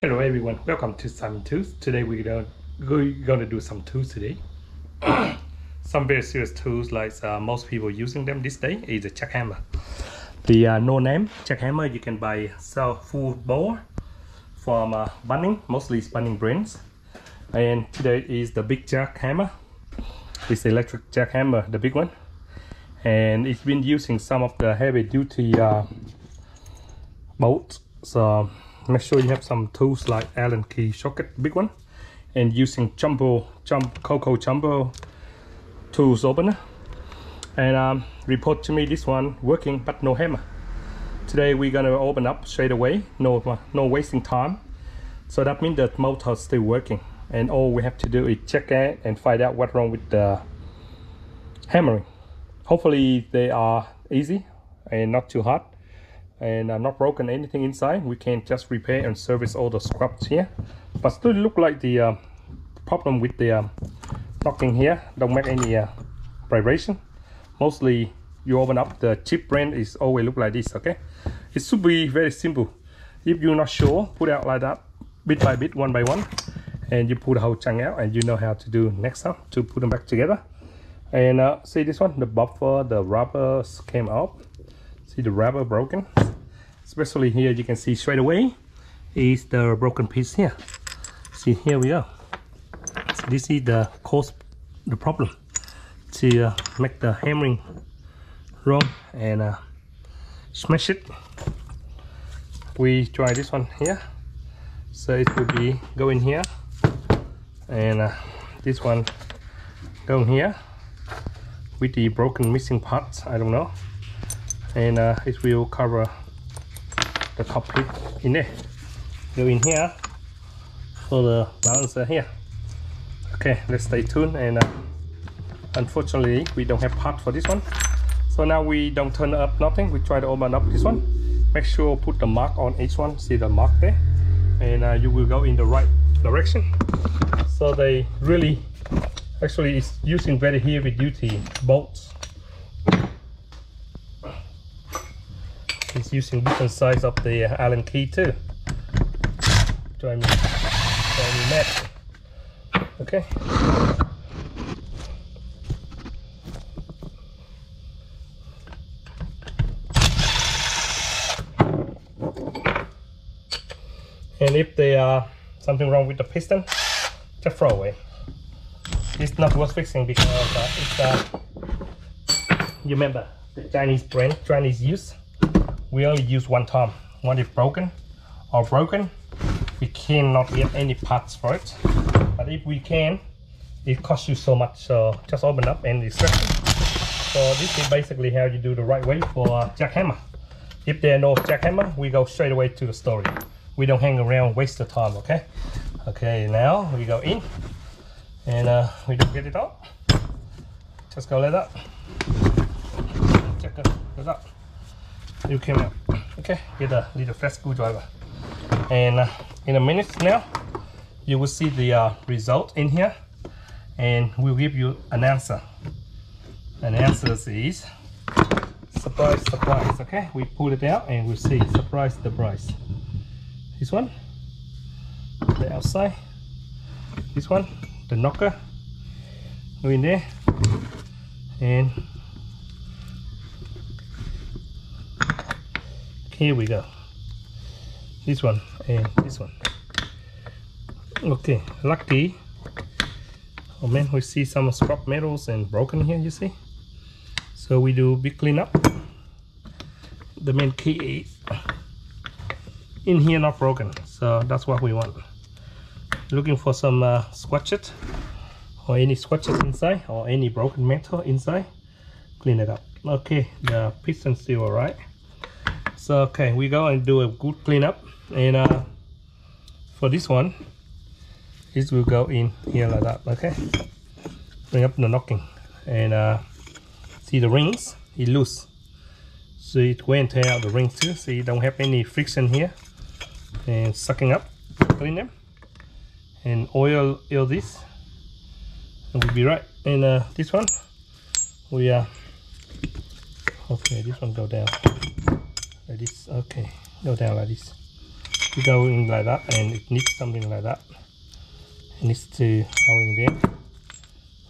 Hello everyone, welcome to Some Tools. Today we're gonna do some tools today. Some very serious tools like most people using them this day is a jackhammer. The no name jackhammer you can buy sell full bore from Bunning, mostly it's Bunning brands. And today is the big jackhammer. It's electric jackhammer, the big one. And it's been using some of the heavy duty bolts. So make sure you have some tools like Allen key socket, big one, and using Coco jumbo tools opener. And report to me this one working but no hammer. Today we're gonna open up straight away, no wasting time. So that means the motor is still working, and all we have to do is check it and find out what's wrong with the hammering. Hopefully they are easy and not too hard, and not broken anything inside. We can just repair and service all the scraps here, but still look like the problem with the knocking here don't make any vibration. Mostly you open up the cheap brand is always look like this. Okay, it should be very simple. If you're not sure, put out like that bit by bit, one by one, and you pull the whole chunk out, and you know how to do next up to put them back together. And see this one, the buffer, the rubber came off. See the rubber broken, especially here you can see straight away is the broken piece here. See, here we go. So this is the cause the problem to make the hammering wrong and smash it. We try this one here, so it will be going here, and this one going here with the broken missing parts, I don't know. And it will cover the cockpit in there. Go in here for the balancer here. Okay, let's stay tuned. And unfortunately we don't have part for this one, so now we don't turn up nothing. We try to open up this one. Make sure put the mark on each one. See the mark there, and you will go in the right direction. So they really actually is using very heavy duty bolts. It's using different size of the Allen key too. Drive me mad. Okay. And if there are something wrong with the piston, just throw away. It's not worth fixing because you remember the Chinese brand, Chinese use. We only use one time. When it's broken, we cannot get any parts for it. But if we can, it costs you so much. So just open up and extract it. So this is basically how you do the right way for jackhammer. If there are no jackhammer, we go straight away to the story. We don't hang around, waste the time. Okay. Okay. Now we go in, and we don't get it out. Just go like that. Check it like that. You came out. Okay, get a little fast screwdriver, and in a minute now you will see the result in here, and we'll give you an answer. And the answer is surprise, surprise. Okay, we pull it out and we'll see. Surprise, surprise. This one, the outside. This one, the knocker. Go in there, and here we go. This one and this one. Okay, lucky. Oh man, we see some scrap metals and broken here, you see. So we do big cleanup. The main key is in here, not broken. So that's what we want. Looking for some scratches or any scratches inside or any broken metal inside. Clean it up. Okay, the piston's still alright. So okay, we go and do a good cleanup, and for this one, it will go in here like that. Okay, bring up the knocking, and see the rings, it loose, so it go and tear out the rings too. So you don't have any friction here, and sucking up, clean them, and oil this, and we'll be right. And this one, we okay, this one go down like this. Okay, go down like this. to go in like that, and it needs something like that. It needs to hold in there,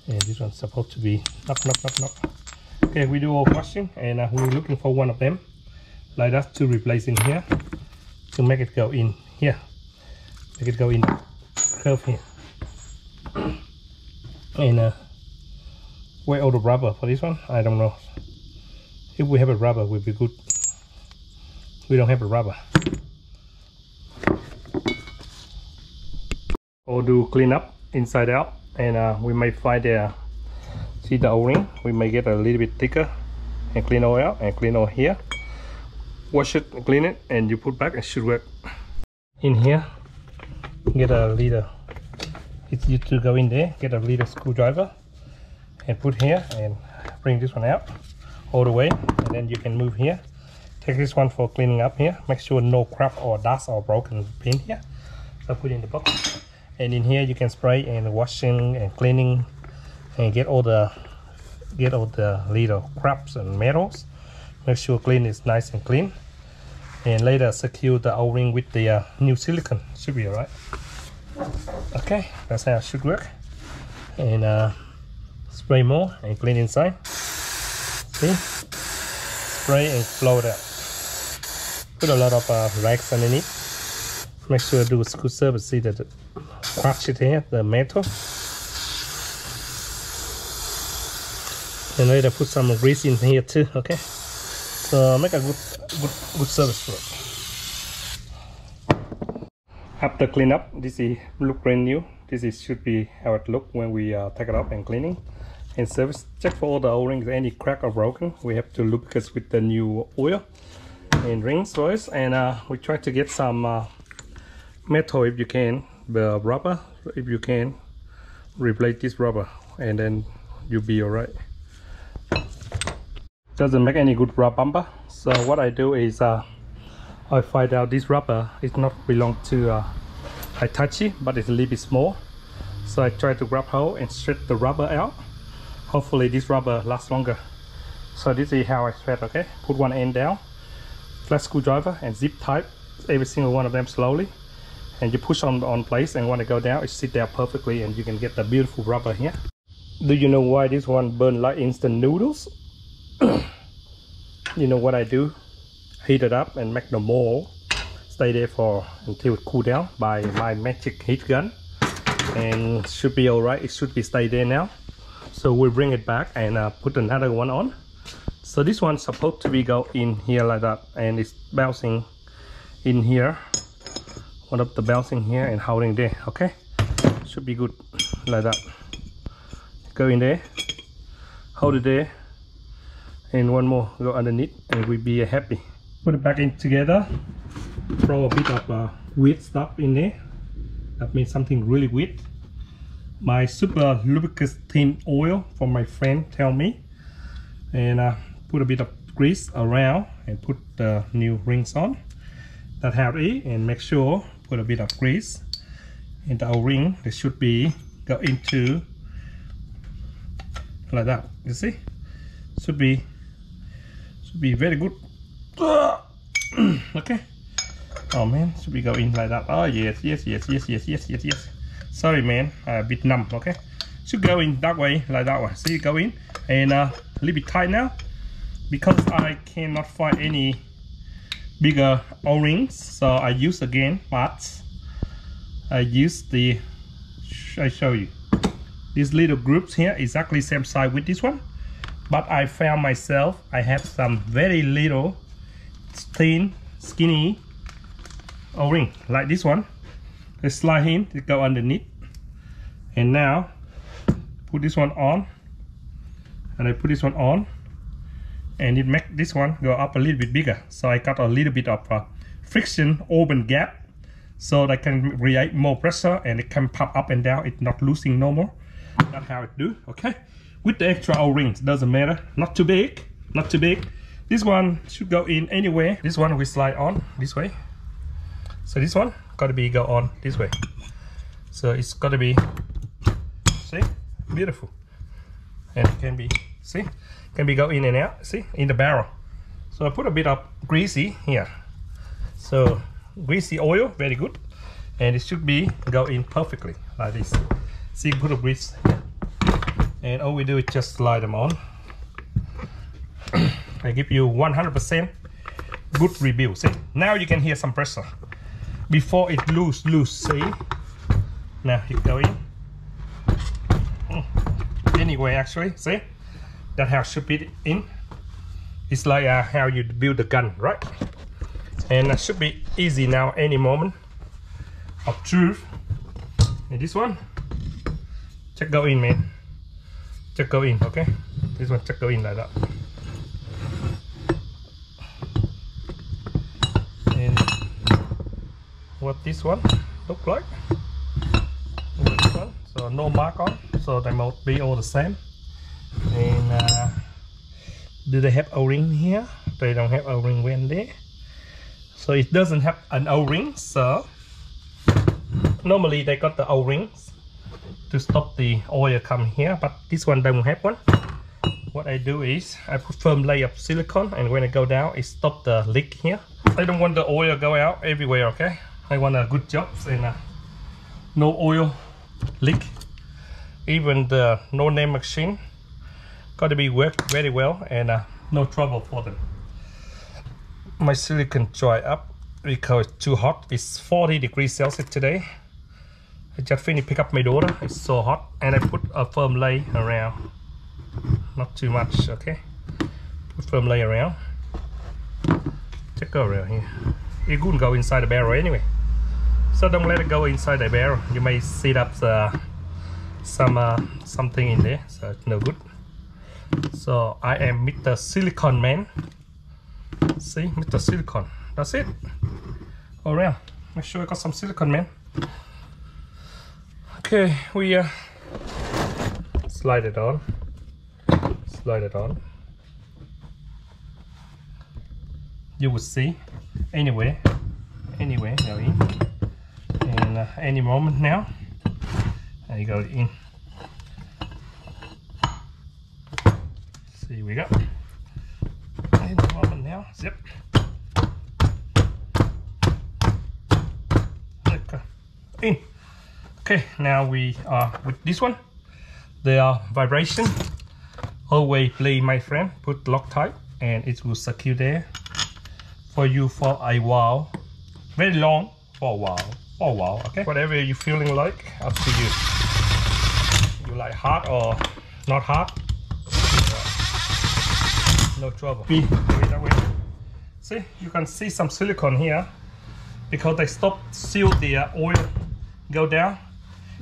and this one's supposed to be knock. Okay, we do all washing, and we're looking for one of them like that to replace in here, to make it go in here, make it go in the curve here. And where all the rubber for this one, I don't know. If we have a rubber, would be good. We don't have a rubber. Or do clean up inside out, and we may find the see the O-ring. We may get a little bit thicker, and clean all out and clean all here. Wash it and clean it, and you put back. It should work. In here, get a little. It's used to go in there. Get a little screwdriver and put here, and bring this one out all the way, and then you can move here. Take this one for cleaning up here. Make sure no crap or dust or broken pin here. So put it in the box, and in here you can spray and washing and cleaning, and get all the little cracks and metals. Make sure clean is nice and clean, and later secure the O-ring with the new silicone. Should be alright. Okay, that's how it should work. And spray more and clean inside. See, spray and blow it out. Put a lot of rags underneath. Make sure to do a good service. See that it crush it here, the metal. And later put some grease in here too. Okay, so make a good service for it. After clean up, this is look brand new. This is should be how it look when we take it up and cleaning and service. Check for all the O-rings, any crack or broken. We have to lubricate with the new oil and rings first, and we try to get some metal if you can, the rubber if you can, replace this rubber, and then you'll be alright. Doesn't make any good rubber bumper. So what I do is I find out this rubber is not belong to Hitachi, but it's a little bit small. So I try to grab hold and strip the rubber out. Hopefully this rubber lasts longer. So this is how I thread. Okay, put one end down, flat screwdriver, and zip tight every single one of them slowly, and you push on place, and when it go down, it sit down perfectly, and you can get the beautiful rubber here. Do you know why this one burn like instant noodles? You know what I do? Heat it up and make the mold stay there for until it cool down by my magic heat gun, and should be all right. It should be stay there now. So we bring it back and put another one on. So this one's supposed to be go in here like that, and it's bouncing in here. One of the bouncing here and holding there. Okay, should be good like that. Go in there, hold it there, and one more go underneath, and we'll be happy. Put it back in together. Throw a bit of wet stuff in there. That means something really wet. My super lubricating oil from my friend tell me, and put a bit of grease around and put the new rings on. That how it is, and make sure put a bit of grease in the O-ring. It should be go into like that. You see, should be very good. Okay. Oh man, should we go in like that? Oh yes. Sorry man, a bit numb. Okay, should go in that way, like that one. See, go in, and a little bit tight now, because I cannot find any bigger O-rings, so I use again, but I use the, I show you, these little groups here, exactly same size with this one, but I found myself I have some very little thin skinny O-ring like this one. They slide in to go underneath, and now put this one on, and I put this one on, and it make this one go up a little bit bigger. So I got a little bit of friction open gap, so that can create more pressure, and it can pop up and down. It's not losing no more. That's how it do. Okay, with the extra O-rings, doesn't matter. Not too big, not too big. This one should go in anywhere. This one we slide on this way. So this one got to be go on this way. So it's got to be, see, beautiful, and it can be, see, can be go in and out. See, in the barrel. So I put a bit of greasy here. So greasy oil, very good, and it should be go in perfectly like this. See, put a grease, and all we do is just slide them on. I give you 100% good review. See, now you can hear some pressure before it loose. See, now you go in. Anyway, actually, see, that's how should be in. It's like how you build the gun, right? And that should be easy now. Any moment of truth. And this one, just go in, man. Just go in, okay? This one, just go in like that. And what this one look like? This one, so no mark on, so they must be all the same. And do they have O-ring here? They don't have O-ring when there. So it doesn't have an O-ring, so normally they got the O-rings to stop the oil come here, but this one don't have one. What I do is I put firm layer of silicone, and when I go down it stop the leak here. I don't want the oil go out everywhere, okay? I want a good job and no oil leak. Even the no name machine got to be worked very well, and no trouble for them. My silicone dry up because it's too hot. It's 40 degrees Celsius today. I just finished pick up my daughter. It's so hot, and I put a firm layer around. Not too much, okay? Put firm layer around. Just go around here. It couldn't go inside the barrel anyway, so don't let it go inside the barrel. You may set up something in there, so it's no good. So I am Mr. Silicone Man. See, Mr. Silicone. That's it. All around. Make sure I got some silicone, man. Okay, we slide it on. Slide it on. You will see. Anyway, go in. And any moment now, there you go in. See, we go. Any moment now, zip. In. Okay, now we are with this one. The vibration always play, my friend. Put Loctite and it will secure there for you for a while. Very long, for a while. Okay, whatever you feeling like, up to you. You like hot or not hot, no trouble. That way. See, you can see some silicone here because they seal the oil go down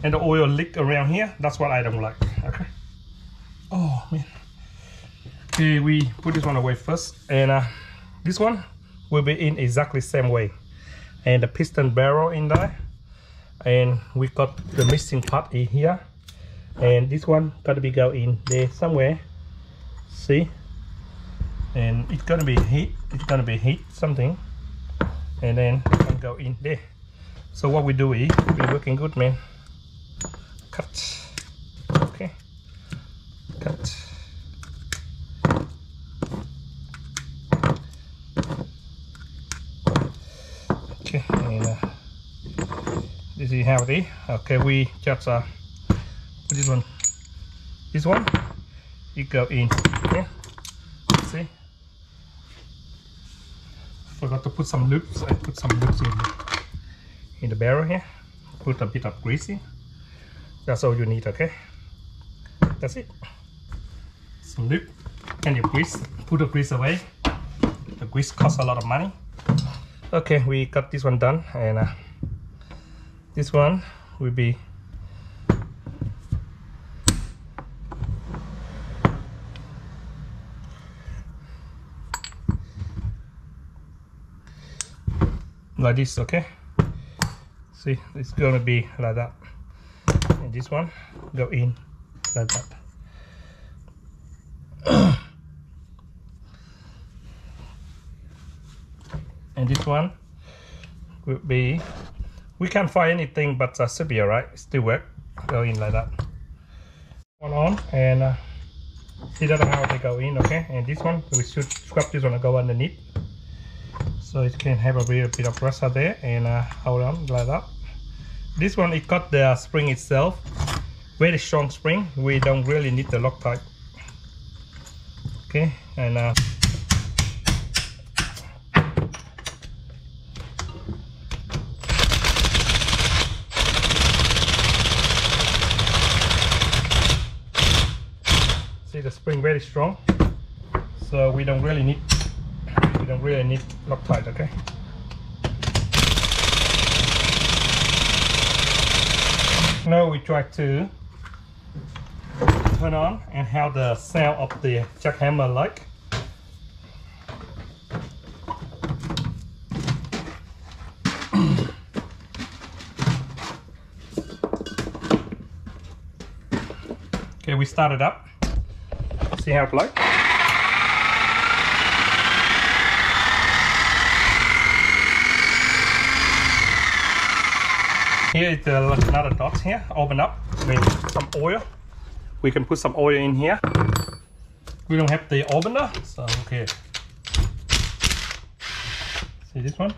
and the oil leak around here. That's what I don't like. Okay. Oh man. Okay, we put this one away first, and this one will be in exactly same way, and the piston barrel in there, and we got the missing part in here, and this one got to be go in there somewhere. See, and it's gonna be heat. It's gonna be heat something, and then it can go in there. So what we do is we're working good, man. Cut. Okay. Cut. Okay, and this is how it is. Okay, we just put this one. This one, it go in. Okay. See. Forgot to put some loops. I put some loops in the barrel here. Put a bit of greasy. That's all you need, okay? That's it. Some loop and your grease. Put the grease away. The grease costs a lot of money. Okay, we got this one done, and this one will be like this, okay? See, it's gonna be like that, and this one go in like that. And this one will be, we can't find anything, but should be alright. Still work. Go in like that. One on, and see that how they go in, okay? And this one we should scrub this one and go underneath. so it can have a little bit of pressure there, and hold on like that. This one, it got the spring itself, very strong spring. We don't really need the Loctite. Okay, and see the spring very strong, so we don't really need Loctite. Okay. Now we try to turn on and how the sound of the jackhammer like. Okay, we start it up. See how it like. Here is another dot here. Open up with some oil. We can put some oil in here. We don't have the opener, so okay. See this one?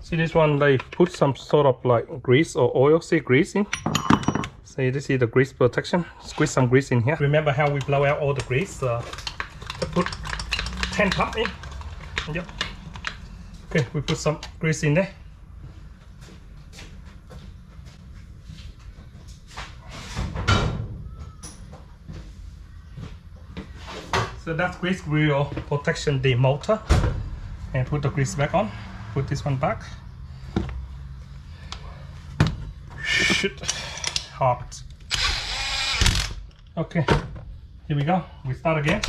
See this one? They put some sort of like grease or oil. See grease in. See, this is the grease protection. Squeeze some grease in here. Remember how we blow out all the grease? Put 10 pump in. Yep. Okay, we put some grease in there. So that's grease wheel protection the motor, and put the grease back on. Put this one back. Shit, hot. Okay, here we go. We start again.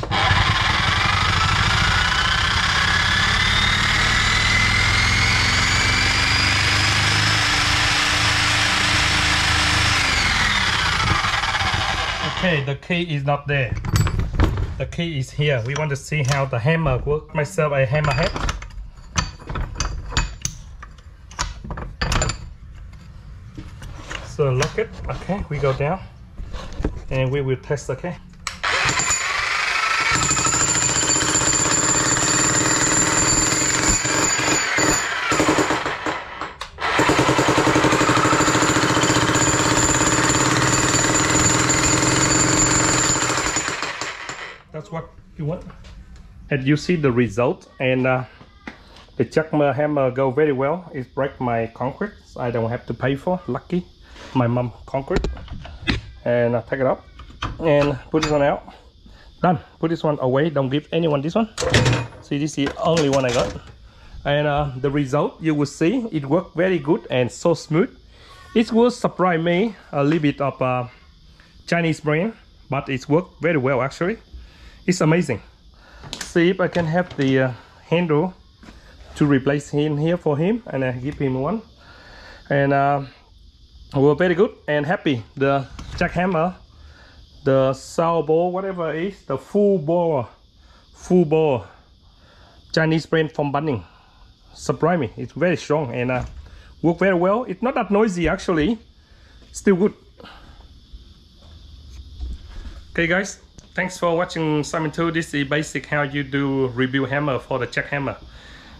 Okay, the key is not there. The key is here. We want to see how the hammer works. Myself a hammer head. So lock it. Okay, we go down and we will test. Okay. That's what you want. And you see the result, and the jackhammer go very well. It break my concrete, so I don't have to pay for. Lucky, my mom concrete. And I take it up and put this one out. Done. Put this one away. Don't give anyone this one. See, this is the only one I got. And the result, you will see it worked very good and so smooth. It will surprise me a little bit of Chinese brand, but it's worked very well actually. It's amazing. See if I can have the handle to replace him here for him, and I give him one. And we're very good and happy. The jackhammer, the saw ball, whatever it is, the full bore Chinese brand from Bunning. Surprise me. It's very strong and work very well. It's not that noisy actually. Still good. Okay guys, thanks for watching Simon 2. This is basic how you do rebuild hammer for the jackhammer,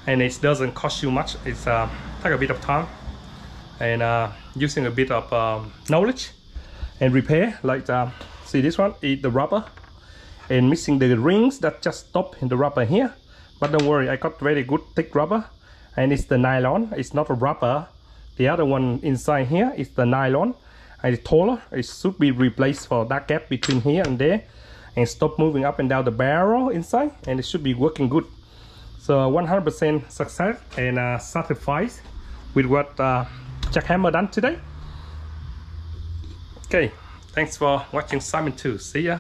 and it doesn't cost you much. It's take a bit of time and using a bit of knowledge and repair. Like see this one is the rubber and missing the rings that just stop in the rubber here, but don't worry, I got very good thick rubber, and it's the nylon. It's not a rubber. The other one inside here is the nylon, and it's taller. It should be replaced for that gap between here and there, and stop moving up and down the barrel inside, and it should be working good. So 100% success and satisfied with what jackhammer done today. Okay, thanks for watching Simon 2. See ya.